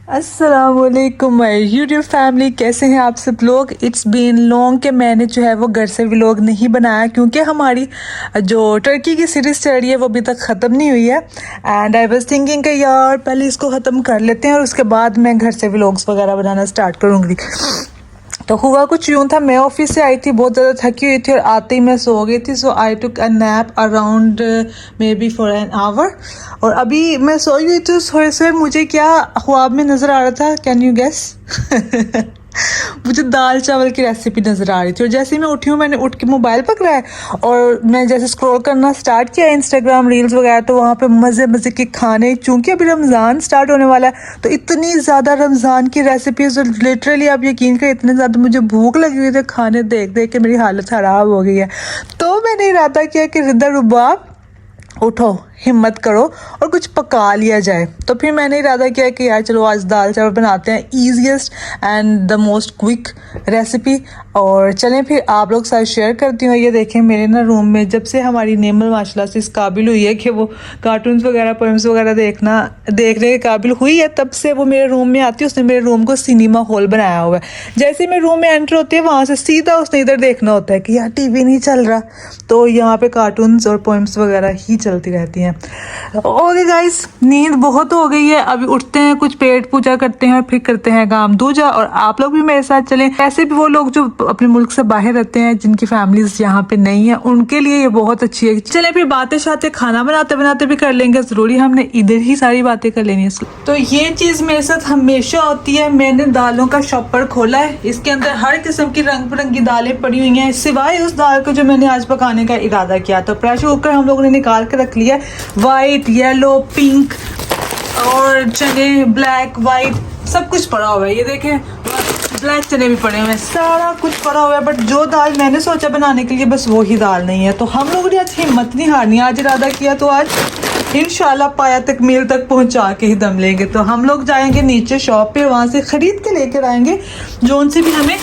अस्सलामुअलैकुम my YouTube family, कैसे हैं आप सब लोग। इट्स बीन लॉन्ग कि मैंने जो है वो घर से व्लॉग नहीं बनाया क्योंकि हमारी जो टर्की की सीरीज़ चल रही है वो अभी तक ख़त्म नहीं हुई है। एंड आई वाज थिंकिंग कि यार पहले इसको ख़त्म कर लेते हैं और उसके बाद मैं घर से व्लॉग्स वगैरह बनाना स्टार्ट करूँगी। तो हुआ कुछ यूँ था, मैं ऑफिस से आई थी, बहुत ज़्यादा थकी हुई थी और आते ही मैं सो गई थी। So I took a nap around maybe for an hour. और अभी मैं सोई हुई थी, सोए सोए मुझे क्या ख्वाब में नज़र आ रहा था, कैन यू गेस? मुझे दाल चावल की रेसिपी नज़र आ रही थी और जैसे ही मैं उठी हूँ मैंने उठ के मोबाइल पकड़ा है और मैं जैसे स्क्रॉल करना स्टार्ट किया इंस्टाग्राम रील्स वगैरह, तो वहाँ पे मज़े मज़े के खाने, चूँकि अभी रमज़ान स्टार्ट होने वाला है तो इतनी ज़्यादा रमज़ान की रेसिपीज़, और लिटरली आप यकीन करें इतने ज़्यादा मुझे भूख लगी हुई थी, खाने देख देख के मेरी हालत ख़राब हो गई है। तो मैंने इरादा किया कि रिद्धा रुबाब उठो, हिम्मत करो और कुछ पका लिया जाए। तो फिर मैंने इरादा किया कि यार चलो आज दाल चावल बनाते हैं, easiest and the most quick recipe. और चलें फिर आप लोग साथ शेयर करती हूँ। ये देखें मेरे ना रूम में जब से हमारी नेमल माशाल्लाह से इस काबिल हुई है कि वो कार्टून्स वगैरह पोएम्स वगैरह देखने के काबिल हुई है, तब से वो मेरे रूम में आती है। उसने मेरे रूम को सिनेमा हॉल बनाया हुआ है। जैसे ही मेरे रूम में एंटर होती है वहाँ से सीधा उसने इधर देखना होता है कि यार टीवी नहीं चल रहा, तो यहाँ पे कार्टून्स और पोएम्स वगैरह ही चलती रहती हैं। ओके गाइस, नींद बहुत हो गई है, अभी उठते हैं, कुछ पेट पूजा करते हैं और फिर करते हैं काम दूजा। और आप लोग भी मेरे साथ चलें। ऐसे भी वो लोग जो अपने मुल्क से बाहर रहते हैं, जिनकी फैमिलीज यहाँ पे नहीं है, उनके लिए ये बहुत अच्छी है। चलें फिर बातें शातें खाना बनाते बनाते भी कर लेंगे, जरूरी हमने इधर ही सारी बातें कर लेनी है। तो ये चीज मेरे साथ हमेशा होती है। मैंने दालों का शॉपर खोला है, इसके अंदर हर किस्म की रंग बिरंगी दालें पड़ी हुई हैं, सिवाय उस दाल को जो मैंने आज पकाने का इरादा किया। तो प्रेशर कुकर हम लोगों ने निकाल के रख लिया, वाइट येलो पिंक और चने ब्लैक वाइट सब कुछ पड़ा हुआ है। ये देखें ब्लैक चने भी पड़े हुए हैं, सारा कुछ पड़ा हुआ है। बट जो दाल मैंने सोचा बनाने के लिए बस वही दाल नहीं है। तो हम लोगों ने आज हिम्मत नहीं हारनी, आज इरादा किया तो आज इंशाल्लाह पाया तकमील तक पहुंचा के ही दम लेंगे। तो हम लोग जाएंगे नीचे शॉप पे, वहां से खरीद के लेकर आएंगे जो उनसे भी हमें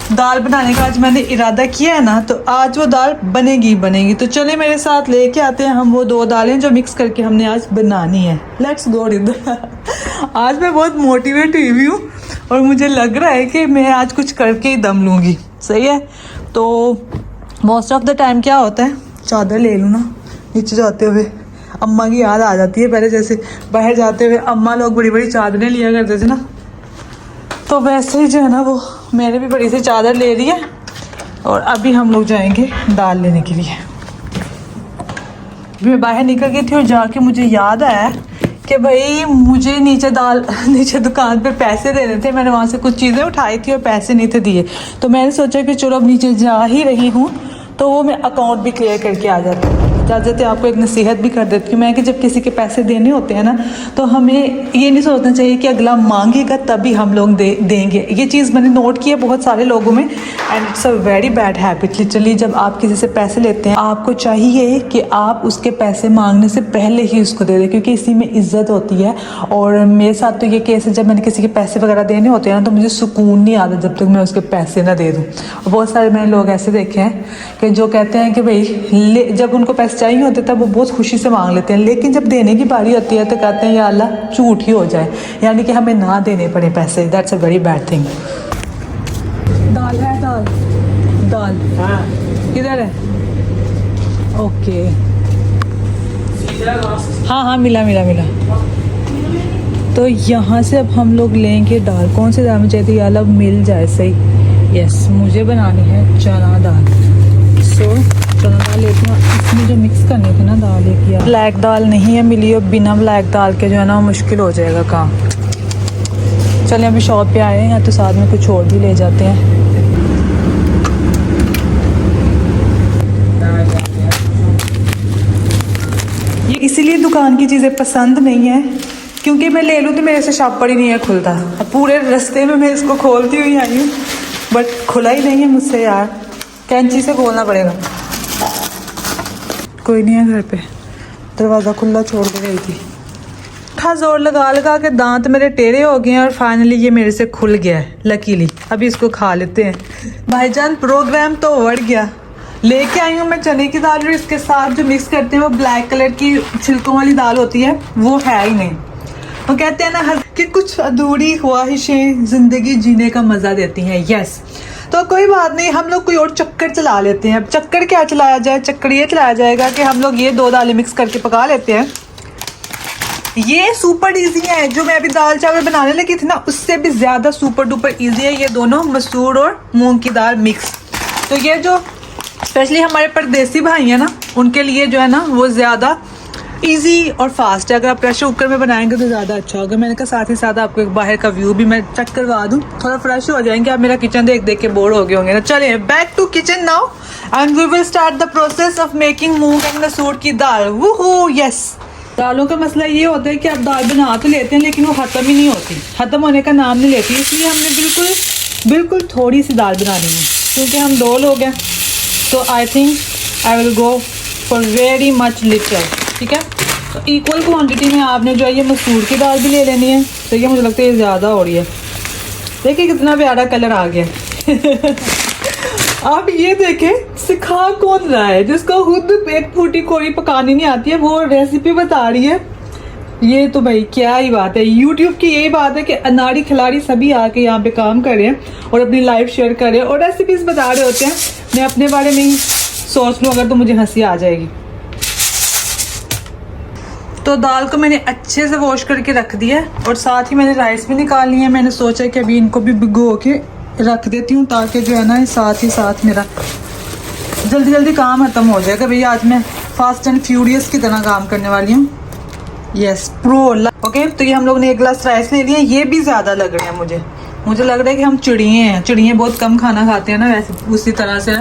दाल बनाने का आज मैंने इरादा किया है ना, तो आज वो दाल बनेगी बनेगी। तो चले मेरे साथ लेके आते हैं हम वो दो दालें जो मिक्स करके हमने आज बनानी है। Let's go Riddha. आज मैं बहुत मोटिवेट हुई हूँ और मुझे लग रहा है कि मैं आज कुछ करके ही दम लूँगी। सही है। तो मोस्ट ऑफ द टाइम क्या होता है, चादर ले लूँ ना नीचे जाते हुए, अम्मा की याद आ जाती है। पहले जैसे बाहर जाते हुए अम्मा लोग बड़ी बड़ी चादरें लिया करते थे ना, तो वैसे ही जो है ना वो मैंने भी बड़ी सी चादर ले ली है। और अभी हम लोग जाएंगे दाल लेने के लिए। मैं बाहर निकल गई थी और जाके मुझे याद आया कि भाई मुझे नीचे दुकान पे पैसे देने थे। मैंने वहाँ से कुछ चीज़ें उठाई थी और पैसे नहीं थे दिए, तो मैंने सोचा कि चलो अब नीचे जा ही रही हूँ तो वो मैं अकाउंट भी क्लियर करके आ जाती हूँ। जाते आपको एक नसीहत भी कर देती हूँ मैं कि जब किसी के पैसे देने होते हैं ना, तो हमें ये नहीं सोचना चाहिए कि अगला मांगेगा तभी हम लोग देंगे। ये चीज़ मैंने नोट की है बहुत सारे लोगों में, and it's a very bad habit. Literally जब आप किसी से पैसे लेते हैं, आपको चाहिए कि आप उसके पैसे मांगने से पहले ही उसको दे दें, क्योंकि इसी में इज्जत होती है। और मेरे साथ तो ये केस है, जब मैंने किसी के पैसे वगैरह देने होते हैं ना, तो मुझे सुकून नहीं आता जब तक मैं उसके पैसे ना दे दूँ। और बहुत सारे मैंने लोग ऐसे देखे हैं कि जो कहते हैं कि भाई जब उनको पैसे चाहिए होते तब वो बहुत खुशी से मांग लेते हैं, लेकिन जब देने की बारी होती है तो कहते हैं या अल्लाह झूठ ही हो जाए, यानी कि हमें ना देने पड़े पैसे। That's a very bad thing. दाल है, दाल किधर है? ओके हाँ मिला। तो यहाँ से अब हम लोग लेंगे दाल। कौन सी दाल मुझे चाहिए? अल्लाह मिल जाए सही। यस, मुझे बनानी है चना दाल। चना दाल लेती हूँ। इसमें जो मिक्स करनी थी ना दाल एक, या ब्लैक दाल नहीं है मिली, और बिना ब्लैक दाल के जो है ना मुश्किल हो जाएगा काम। चलिए अभी शॉप पे आए हैं तो साथ में कुछ और भी ले जाते हैं। ये इसीलिए दुकान की चीज़ें पसंद नहीं है क्योंकि मैं ले लूँ तो मेरे से शॉपर ही नहीं है खुलता। अब पूरे रास्ते में मैं इसको खोलती हुई आई हूँ बट खुला ही नहीं है मुझसे यार, कैंची से खोलना पड़ेगा। कोई नहीं है घर पे, दरवाज़ा खुला छोड़ के गई थी। था जोर लगा के दांत मेरे टेढ़े हो गए हैं और फाइनली ये मेरे से खुल गया है लकीली। अभी इसको खा लेते हैं। भाईजान प्रोग्राम तो बढ़ गया। लेके आई हूँ मैं चने की दाल और इसके साथ जो मिक्स करते हैं वो ब्लैक कलर की छिलकों वाली दाल होती है, वो है ही नहीं। वो कहते हैं ना कि कुछ अधूरी ख्वाहिशें ज़िंदगी जीने का मज़ा देती हैं। यस, तो कोई बात नहीं, हम लोग कोई और चक्कर चला लेते हैं। अब चक्कर क्या चलाया जाए? चक्कर ये चलाया जाएगा कि हम लोग ये 2 दालें मिक्स करके पका लेते हैं। ये सुपर इजी है। जो मैं अभी दाल चावल बनाने लगी थी ना, उससे भी ज़्यादा सुपर डुपर इजी है ये दोनों, मसूर और मूंग की दाल मिक्स। तो ये जो स्पेशली हमारे परदेसी भाई हैं ना, उनके लिए जो है ना वो ज़्यादा इजी और फास्ट है। अगर आप प्रेशर कुकर में बनाएंगे तो ज़्यादा अच्छा होगा। मैंने कहा साथ ही साथ आपको एक बाहर का व्यू भी मैं चेक करवा दूँ, थोड़ा फ्रेश हो जाएंगे। आप मेरा किचन देख देख के बोर हो गए होंगे ना। चलिए back to kitchen now and we will start the process of making moong and masoor की दाल। वूहू, यस। दालों का मसला ये होता है कि आप दाल बना तो लेते हैं लेकिन वो ख़त्म ही नहीं होती, ख़त्म होने का नाम नहीं लेती। इसलिए हमने बिल्कुल थोड़ी सी दाल बनानी है, क्योंकि हम 2 लोग हैं। तो I think I will go for very much little. ठीक है, तो इक्वल क्वांटिटी में आपने जो है ये मसूर की दाल भी ले लेनी है। तो ये मुझे लगता है ये ज़्यादा हो रही है। देखिए कितना प्यारा कलर आ गया। आप ये देखें, सिखा कौन रहा है? जिसको खुद एक फूटी कोई पकानी नहीं आती है, वो रेसिपी बता रही है। ये तो भाई क्या ही बात है। YouTube की यही बात है कि अनाड़ी खिलाड़ी सभी आके यहाँ पे काम कर रहे हैं और अपनी लाइफ शेयर कर रहे हैं और रेसिपीज बता रहे होते हैं। मैं अपने बारे में ही सोच लूँ अगर तो मुझे हंसी आ जाएगी। तो दाल को मैंने अच्छे से वॉश करके रख दिया है और साथ ही मैंने राइस भी निकाल लिए हैं। मैंने सोचा कि अभी इनको भी भिगो के रख देती हूँ ताकि जो है ना साथ ही साथ मेरा जल्दी जल्दी काम खत्म हो जाएगा। भैया आज मैं फास्ट एंड फ्यूरियस की तरह काम करने वाली हूँ। Yes, pro. ओके, तो ये हम लोग ने 1 गिलास राइस ले लिया। ये भी ज़्यादा लग रहे हैं मुझे लग रहा है कि हम चिड़िए हैं। चिड़िए बहुत कम खाना खाते हैं ना, वैसे उसी तरह से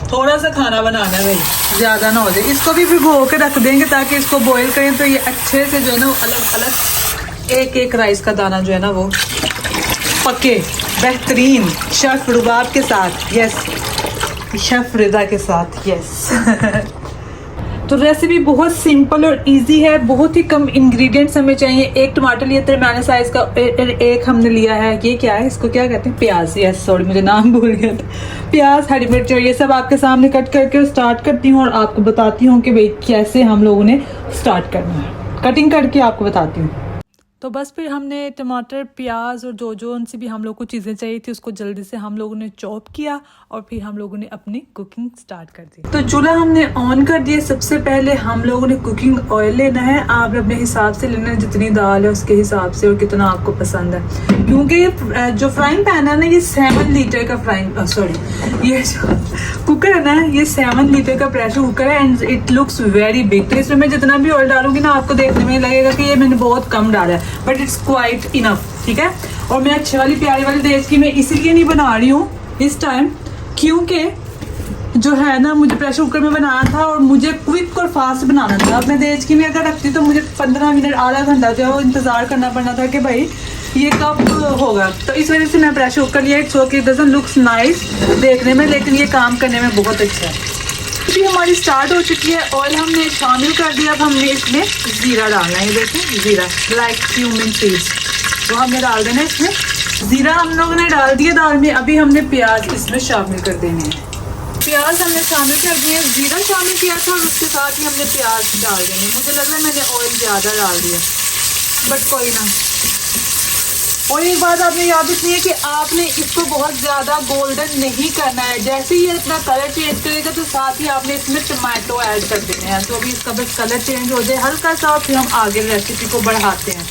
थोड़ा सा खाना बनाना है भाई, ज़्यादा ना हो जाए। इसको भी भिगो के रख देंगे ताकि इसको बॉईल करें तो ये अच्छे से जो है ना अलग अलग एक राइस का दाना जो है ना वो पके बेहतरीन शेफ रुबाब के साथ। यस, शेफ रिदा के साथ। यस। तो रेसिपी बहुत सिंपल और इजी है। बहुत ही कम इंग्रेडिएंट्स हमें चाहिए। 1 टमाटर लिया दरमियाने साइज का, एक हमने लिया है, ये क्या है, इसको क्या कहते हैं, प्याज। यस, सॉरी मुझे नाम भूल गया था। प्याज, हरी मिर्च और ये सब आपके सामने कट करके स्टार्ट करती हूँ और आपको बताती हूँ कि भाई कैसे हम लोगों ने स्टार्ट करना है। कटिंग करके आपको बताती हूँ। तो बस फिर हमने टमाटर, प्याज और जो उनसे भी हम लोग को चीज़ें चाहिए थी उसको जल्दी से हम लोगों ने चॉप किया और फिर हम लोगों ने अपनी कुकिंग स्टार्ट कर दी। तो चूल्हा हमने ऑन कर दिया। सबसे पहले हम लोगों ने कुकिंग ऑयल लेना है। आप अपने हिसाब से लेना है, जितनी दाल है उसके हिसाब से और कितना आपको पसंद है। क्योंकि जो फ्राइंग पैन है ना, ये 7 लीटर का ये जो कुकर है ना, ये 7 लीटर का प्रेशर कुकर है and it looks very big. तो इसमें मैं जितना भी ऑयल डालूंगी ना, आपको देखने में लगेगा कि ये मैंने बहुत कम डाला है, बट इट्स क्वाइट इनफ। ठीक है, और मैं अच्छे वाली प्यारी वाली देसी घी मैं इसीलिए नहीं बना रही हूँ इस टाइम, क्योंकि जो है ना मुझे प्रेशर कुकर में बनाना था और मुझे क्विक और फास्ट बनाना था। अब मैं देसी घी में अगर रखती तो मुझे 15 मिनट आधा घंटा जो है वो इंतज़ार करना पड़ना था कि भाई ये कब होगा। तो इस वजह से मैं प्रेशर कुकर लिया। It's okay, doesn't looks nice देखने में, लेकिन ये काम करने में बहुत अच्छा है। अभी हमारी स्टार्ट हो चुकी है। ऑयल हमने शामिल कर दिया। अब हमने इसमें ज़ीरा डालना है। ये देखें, ज़ीरा लाइक क्यूमिन सीड्स तो हमने डाल देना है इसमें। ज़ीरा हम लोगों ने डाल दिया दाल में। अभी हमने प्याज इसमें शामिल कर देने हैं। प्याज हमने शामिल कर दिए, ज़ीरा शामिल किया था और उसके साथ ही हमने प्याज डाल देने। मुझे लग रहा है मैंने ऑयल ज़्यादा डाल दिया, बट कोई ना। और एक बात आपने याद रखनी है कि आपने इसको बहुत ज़्यादा गोल्डन नहीं करना है। जैसे ही ये अपना कलर चेंज करेगा तो साथ ही आपने इसमें टमाटो ऐड कर देने हैं। तो अभी इसका बस कलर चेंज हो जाए हल्का सा, फिर हम आगे रेसिपी को बढ़ाते हैं।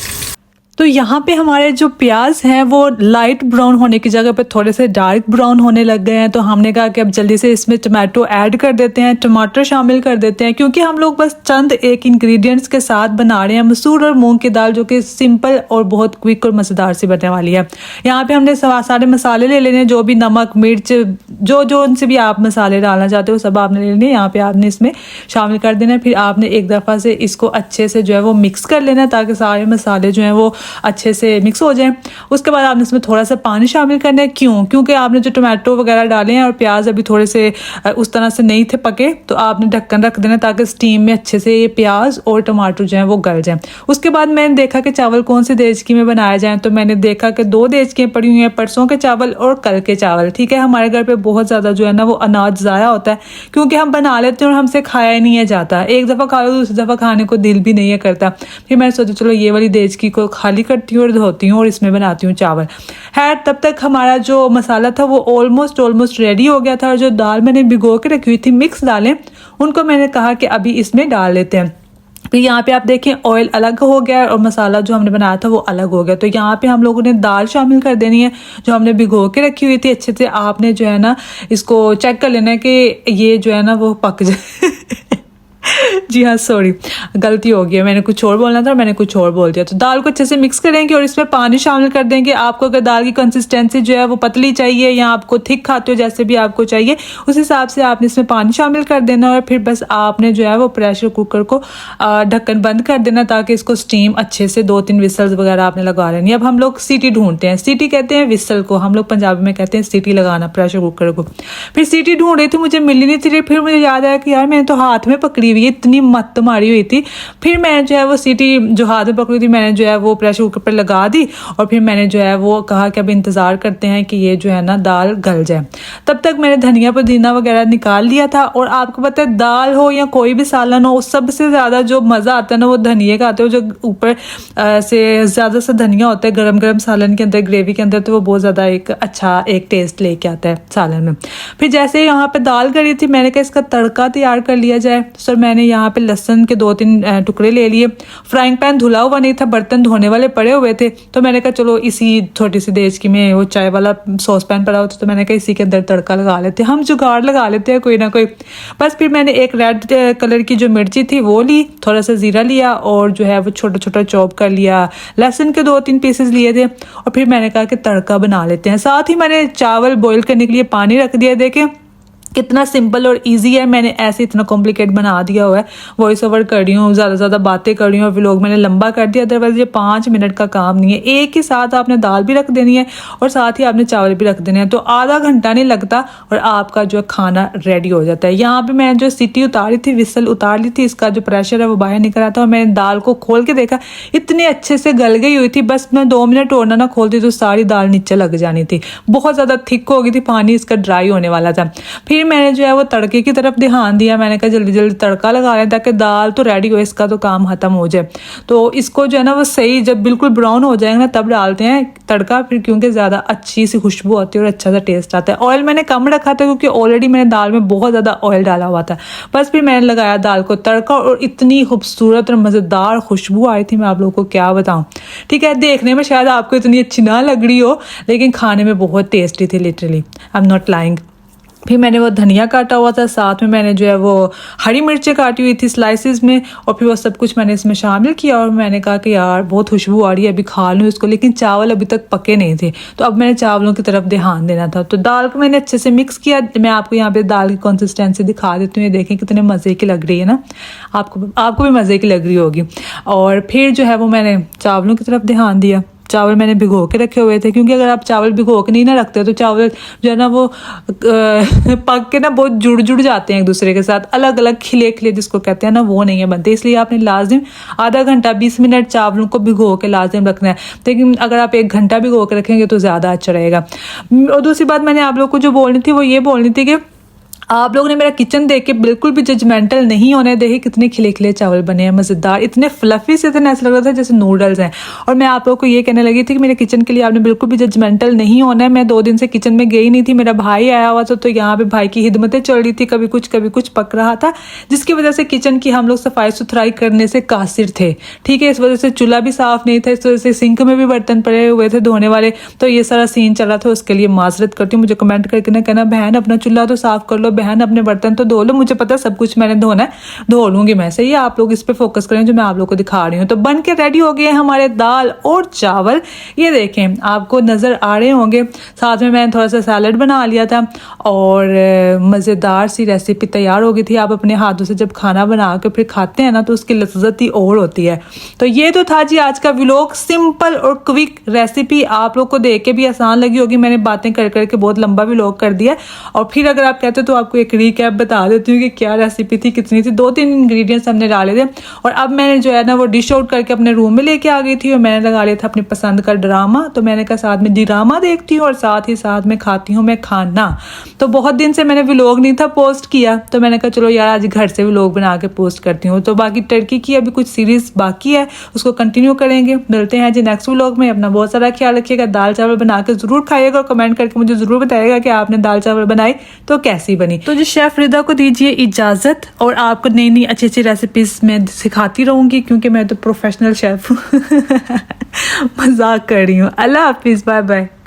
तो यहाँ पे हमारे जो प्याज हैं वो लाइट ब्राउन होने की जगह पे थोड़े से डार्क ब्राउन होने लग गए हैं। तो हमने कहा कि अब जल्दी से इसमें टमाटो ऐड कर देते हैं, टमाटर शामिल कर देते हैं, क्योंकि हम लोग बस चंद एक इंग्रेडिएंट्स के साथ बना रहे हैं मसूर और मूंग की दाल, जो कि सिंपल और बहुत क्विक और मज़ेदार सी बनने वाली है। यहाँ पे हमने सारे मसाले ले लेने, जो भी नमक मिर्च जो उनसे भी आप मसाले डालना चाहते हो सब आपने ले लेने। यहाँ पे आपने इसमें शामिल कर देना है। फिर आपने एक दफ़ा से इसको अच्छे से जो है वो मिक्स कर लेना है ताकि सारे मसाले जो हैं वो अच्छे से मिक्स हो जाएं। उसके बाद आपने इसमें थोड़ा सा पानी शामिल करना है। क्योंकि आपने जो टमाटो वगैरह डाले हैं और प्याज अभी थोड़े से उस तरह से नहीं थे पके, तो आपने ढक्कन रख देना ताकि स्टीम में अच्छे से ये प्याज और टमाटर जो है वो गल जाएं। उसके बाद मैंने देखा कि चावल कौन से देचकी में बनाया जाए, तो मैंने देखा कि 2 देचकियाँ पड़ी हुई हैं, परसों के चावल और कल के चावल। ठीक है, हमारे घर पे बहुत ज़्यादा जो है ना वो अनाज ज़ाया होता है, क्योंकि हम बना लेते हैं और हमसे खाया ही नहीं है जाता। एक दफ़ा खा लो, दूसरी दफ़ा खाने को दिल भी नहीं है करता। फिर मैंने सोचा चलो ये वाली देचकी को खाली ही करती हूँ और धोती हूँ और इसमें बनाती हूँ चावल। है तब तक हमारा जो मसाला था वो ऑलमोस्ट रेडी हो गया था और जो दाल मैंने भिगो के रखी हुई थी मिक्स दालें, उनको मैंने कहा कि अभी इसमें डाल लेते हैं। फिर यहाँ पे आप देखें ऑयल अलग हो गया और मसाला जो हमने बनाया था वो अलग हो गया। तो यहाँ पे हम लोगों ने दाल शामिल कर देनी है जो हमने भिगो के रखी हुई थी। अच्छे से आपने जो है ना इसको चेक कर लेना है कि ये जो है ना वो पक जाए। जी हाँ, सॉरी, गलती हो गई, मैंने कुछ और बोलना था और मैंने कुछ और बोल दिया। तो दाल को अच्छे से मिक्स करेंगे और इसमें पानी शामिल कर देंगे। आपको अगर दाल की कंसिस्टेंसी जो है वो पतली चाहिए या आपको थिक खाते हो, जैसे भी आपको चाहिए उस हिसाब से आपने इसमें पानी शामिल कर देना और फिर बस आपने जो है वो प्रेशर कुकर को ढक्कन बंद कर देना ताकि इसको स्टीम अच्छे से 2-3 विसल्स वगैरह आपने लगा लेनी। अब हम लोग सीटी ढूंढते हैं, सीटी कहते हैं विसल को, हम लोग पंजाबी में कहते हैं सीटी लगाना प्रेशर कुकर को। फिर सीटी ढूंढ रही थी, मुझे मिली नहीं थी। फिर मुझे याद आया कि यार मैंने तो हाथ में पकड़ी हुई है, इतनी मत मारी हुई थी। फिर मैंने जो है वो सीटी जो हाथ में पकड़ी थी मैंने जो है वो प्रेशर कुकर पर लगा दी और फिर मैंने जो है वो कहा कि अब इंतज़ार करते हैं कि ये जो है ना दाल गल जाए। तब तक मैंने धनिया पुदीना वगैरह निकाल लिया था। और आपको पता है दाल हो या कोई भी सालन हो, सबसे ज़्यादा जो मज़ा आता है ना वो धनिया का आता है। जो ऊपर से ज़्यादा सा धनिया होता है गरम गरम सालन के अंदर, ग्रेवी के अंदर, तो वो बहुत ज़्यादा एक अच्छा एक टेस्ट लेके आता है सालन में। फिर जैसे यहाँ पे दाल करी थी मैंने कहा इसका तड़का तैयार कर लिया जाए। सर मैंने यहाँ पे लहसुन के 2-3 टुकड़े ले लिए। फ्राइंग पैन धुला हुआ नहीं था, बर्तन धोने वाले पड़े हुए थे, तो मैंने कहा चलो इसी छोटी सी देश की में वो चाय वाला सॉस पैन पड़ा होता, तो मैंने कहा इसी के अंदर तड़का लगा लेते हैं, हम जुगाड़ लगा लेते हैं कोई ना कोई। बस फिर मैंने एक रेड कलर की जो मिर्ची थी वो ली, थोड़ा सा जीरा लिया और जो है वो छोटा छोटा चॉप कर लिया। लहसुन के 2-3 पीसेस लिए थे और फिर मैंने कहा कि तड़का बना लेते हैं। साथ ही मैंने चावल बॉईल करने के लिए पानी रख दिया। देखें कितना सिंपल और इजी है, मैंने ऐसे इतना कॉम्प्लिकेट बना दिया हुआ है। वॉइस ओवर कर रही हूँ, ज़्यादा बातें कर रही हूँ और व्लॉग मैंने लंबा कर दिया। अदरवाइज ये 5 मिनट का काम नहीं है। एक ही साथ आपने दाल भी रख देनी है और साथ ही आपने चावल भी रख देने हैं, तो आधा घंटा नहीं लगता और आपका जो खाना रेडी हो जाता है। यहाँ पे मैंने जो सीटी उतारी थी, विसल उतार ली थी, इसका जो प्रेशर है वो बाहर निकल रहा था और मैंने दाल को खोल के देखा, इतने अच्छे से गल गई हुई थी। बस मैं 2 मिनट और ना खोलती तो सारी दाल नीचे लग जानी थी, बहुत ज़्यादा थिक हो गई थी, पानी इसका ड्राई होने वाला था। फिर मैंने जो है वो तड़के की तरफ ध्यान दिया। मैंने कहा जल्दी जल्दी तड़का लगा लें ताकि दाल तो रेडी हो, इसका तो काम खत्म हो जाए। तो इसको जो है ना वो सही जब बिल्कुल ब्राउन हो जाएगा ना तब डालते हैं तड़का, फिर क्योंकि ज़्यादा अच्छी सी खुशबू आती है और अच्छा सा टेस्ट आता है। ऑयल मैंने कम रखा था क्योंकि ऑलरेडी मैंने दाल में बहुत ज़्यादा ऑयल डाला हुआ था। बस फिर मैंने लगाया दाल को तड़का और इतनी खूबसूरत और मज़ेदार खुशबू आई थी, मैं आप लोगों को क्या बताऊँ। ठीक है, देखने में शायद आपको इतनी अच्छी ना लग रही हो लेकिन खाने में बहुत टेस्टी थी, literally I am not lying. फिर मैंने वो धनिया काटा हुआ था, साथ में मैंने जो है वो हरी मिर्चें काटी हुई थी स्लाइसिस में और फिर वो सब कुछ मैंने इसमें शामिल किया और मैंने कहा कि यार बहुत खुशबू आ रही है, अभी खा लूँ इसको। लेकिन चावल अभी तक पके नहीं थे तो अब मैंने चावलों की तरफ ध्यान देना था। तो दाल को मैंने अच्छे से मिक्स किया। मैं आपको यहाँ पे दाल की कंसिस्टेंसी दिखा देती हूँ, ये देखें कितने मज़े की लग रही है ना, आपको भी मज़े की लग रही होगी। और फिर जो है वो मैंने चावलों की तरफ ध्यान दिया। चावल मैंने भिगो के रखे हुए थे क्योंकि अगर आप चावल भिगो के नहीं ना रखते तो चावल जो है ना वो पक के ना बहुत जुड़ जाते हैं एक दूसरे के साथ, अलग अलग खिले खिले जिसको कहते हैं ना, वो नहीं है बनते। इसलिए आपने लाजिम आधा घंटा 20 मिनट चावलों को भिगो के लाजिम रखना है। लेकिन अगर आप 1 घंटा भिगो के रखेंगे तो ज़्यादा अच्छा रहेगा। और दूसरी बात मैंने आप लोग को जो बोलनी थी वो ये बोलनी थी कि आप लोगों ने मेरा किचन देख के बिल्कुल भी जजमेंटल नहीं होने। देखिए कितने खिले खिले चावल बने हैं, मज़ेदार, इतने फ्लफी से, इतने ऐसा लग रहा था जैसे नूडल्स हैं। और मैं आप लोगों को ये कहने लगी थी कि मेरे किचन के लिए आपने बिल्कुल भी जजमेंटल नहीं होना है। मैं 2 दिन से किचन में गई नहीं थी, मेरा भाई आया हुआ था तो यहाँ पे भाई की हिदमतें चल रही थी, कभी कुछ पक रहा था, जिसकी वजह से किचन की हम लोग सफाई सुथराई करने से कासिर थे। ठीक है, इस वजह से चूल्हा भी साफ नहीं था, इस वजह से सिंक में भी बर्तन पड़े हुए थे धोने वाले। तो ये सारा सीन चल रहा था, उसके लिए माजरत करती हूँ। मुझे कमेंट करके ना कहना बहन अपना चूल्हा तो साफ कर लो, बहन अपने बर्तन तो धो लो। मुझे पता है सब कुछ मैंने धोना है, धो लूंगी मैं। सही है, आप लोग इस पे फोकस करें जो मैं आप लोगों को दिखा रही हूँ। तो बन के रेडी हो गए हमारे दाल और चावल, ये देखें आपको नजर आ रहे होंगे। साथ में मैंने थोड़ा सा सैलड बना लिया था और मज़ेदार सी रेसिपी तैयार हो गई थी। आप अपने हाथों से जब खाना बना के फिर खाते हैं ना तो उसकी लज्जत ही और होती है। तो ये तो था जी आज का व्लॉग, सिंपल और क्विक रेसिपी। आप लोग को देख के भी आसान लगी होगी, मैंने बातें कर करके बहुत लंबा व्लॉग कर दिया। और फिर अगर आप कहते हो तो आप आपको एक रिकैप बता देती हूँ कि क्या रेसिपी थी, कितनी थी। 2-3 इंग्रेडिएंट्स हमने डाले थे और अब मैंने जो है ना वो डिश आउट करके अपने रूम में लेके आ गई थी और मैंने लगा लिया था अपनी पसंद का ड्रामा। तो मैंने कहा साथ में ड्रामा देखती हूँ और साथ ही साथ में खाती हूँ मैं खाना। तो बहुत दिन से मैंने व्लॉग नहीं था पोस्ट किया, तो मैंने कहा चलो यार आज घर से व्लॉग बना के पोस्ट करती हूँ। तो बाकी टर्की की अभी कुछ सीरीज बाकी है, उसको कंटिन्यू करेंगे। मिलते हैं जी नेक्स्ट व्लॉग में। अपना बहुत सारा ख्याल रखिएगा। दाल चावल बना के जरूर खाइएगा और कमेंट करके मुझे जरूर बताइएगा कि आपने दाल चावल बनाई तो कैसी बनी। तो जी शेफ रिदा को दीजिए इजाजत और आपको नई नई अच्छी अच्छी रेसिपीज मैं सिखाती रहूंगी क्योंकि मैं तो प्रोफेशनल शेफ हूँ। मजाक कर रही हूँ। अल्लाह हाफिज, बाय बाय।